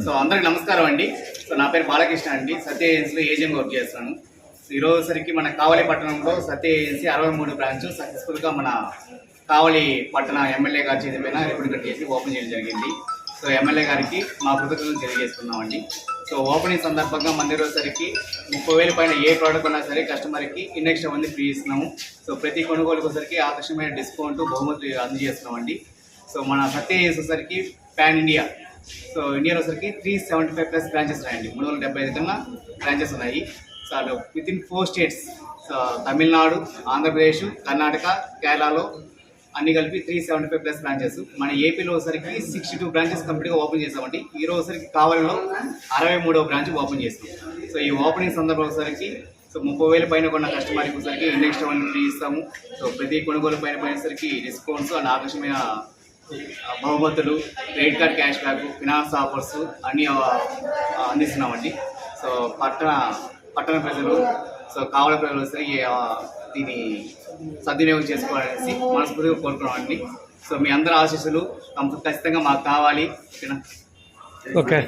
So అందరికి నమస్కారం అండి. సో నా పేరు బాలకృష్ణ అండి. సత్య ఏజెన్సీలో ఏజెంట్ వర్క్ చేస్తాను. ఈరోజు సరికి మన కావలి పట్టణంలో సత్య ఏజెన్సీ 63 బ్రాంచ్ సక్సెస్ఫుల్గా మన కావలి పట్టణ ఎమ్మెల్యే గారి చేతి పైన రిప్రజెంట్ చేసి ఓపెన్ చేయడం జరిగింది. సో ఎమ్మెల్యే గారికి మా కృతజ్ఞతలు తెలియజేస్తున్నామండి. సో ఓపెనింగ్ సందర్భంగా మన రోజుసరికి 30,000 పైన ఏ ప్రోడక్ట్ ఉన్నా సరే కస్టమర్కి ఇండెక్స్ అవన్నీ ఫ్రీ ఇస్తున్నాము. సో ప్రతి కొనుగోలుకు సరికి ఆకర్షణమైన డిస్కౌంట్ బహుమతులు అందజేస్తున్నామండి. సో మన సత్య ఏజెన్సీ పాన్ ఇండియా, సో ఇండియాలో సరికి 375+ బ్రాంచెస్ ఉన్నాయండి. 375 కన్నా బ్రాంచెస్ ఉన్నాయి. So within 4 states, so Tamil Nadu, Andhra Pradesh, Karnataka, కేరళలో అన్ని కలిపి 375+ బ్రాంచెస్. మన ఏపీలో సరికి 62 బ్రాంచెస్ కంప్లీట్గా ఓపెన్ చేసామండి. ఈ రోజు సరికి కావలిలో 63వ బ్రాంచ్ ఓపెన్ చేస్తాం. సో ఈ ఓపెనింగ్ సందర్భంలో సరికి సో 30,000 పైన కొన్న కస్టమర్కి సరికి ఇండెక్స్ అవన్నీ ఫ్రీ ఇస్తాము. సో ప్రతి కొనుగోలు పైన సరికి డిస్కౌంట్స్ అండ్ ఆకర్షణమైన బహుమతులు, credit card cash back, finance offers అన్నీ అందిస్తున్నామండి. సో పట్టణ ప్రజలు, సో కావలి ప్రజలు వస్తే దీన్ని సద్వినియోగం చేసుకోవాలనేసి మనస్ఫూర్తిగా కోరుకున్నామండి. సో మీ అందరి ఆశీస్సులు ఖచ్చితంగా మాకు కావాలి. ఓకేనా? ఓకే.